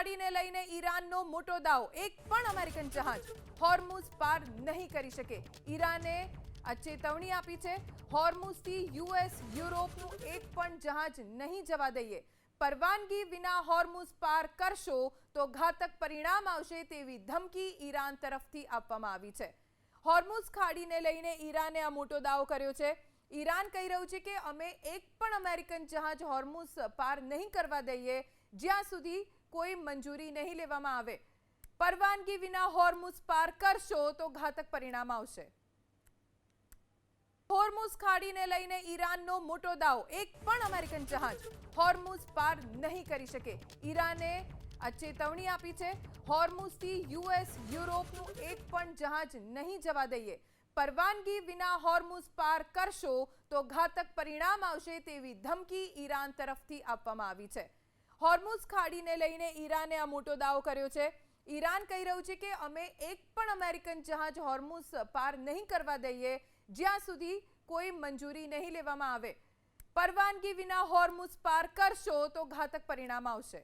ખાડીને લઈને ઈરાનનો મોટો દાવો, એક પણ અમેરિકન જહાજ હોર્મુઝ પાર નહીં કરી શકે. ઈરાને આ ચેતવણી આપી છે, હોર્મુઝથી યુએસ યુરોપનું એક પણ જહાજ નહીં જવા દઈએ. પરવાનગી વિના હોર્મુઝ પાર કરશો તો ઘાતક પરિણામ આવશે તેવી ધમકી ઈરાન તરફથી આપવામાં આવી છે. હોર્મુઝ ખાડીને લઈને ઈરાને આ મોટો દાવો કર્યો છે. ઈરાન કહી રહ્યું છે કે અમે એક પણ અમેરિકન જહાજ હોર્મુઝ પાર નહીં કરવા દઈએ જ્યાં સુધી કોઈ મંજૂરી નહીં લેવામાં આવે. પરવાનગી વિના હોર્મુઝ પાર કરશો તો ઘાતક પરિણામ આવશે. હોર્મુઝ ખાડીને લઈને ઈરાનનો મોટો દાવો, એક પણ અમેરિકન જહાજ હોર્મુઝ પાર નહીં કરી શકે. ઈરાને આ ચેતવણી આપી છે, હોર્મુઝથી યુએસ યુરોપનું એક પણ જહાજ નહીં જવા દઈએ. પરવાનગી વિના હોર્મુઝ પાર કરશો તો ઘાતક પરિણામ આવશે તેવી ધમકી ઈરાન તરફથી આપવામાં આવી છે. હોર્મુઝ ખાડીને લઈને ઈરાને આ મોટો દાવો કર્યો છે. ઈરાન કહી રહ્યું છે કે અમે એક પણ અમેરિકન જહાજ હોર્મુઝ પાર નહીં કરવા દઈએ જ્યાં સુધી કોઈ મંજૂરી નહીં લેવામાં આવે. પરવાનગી વિના હોર્મુઝ પાર કરશો તો ઘાતક પરિણામ આવશે.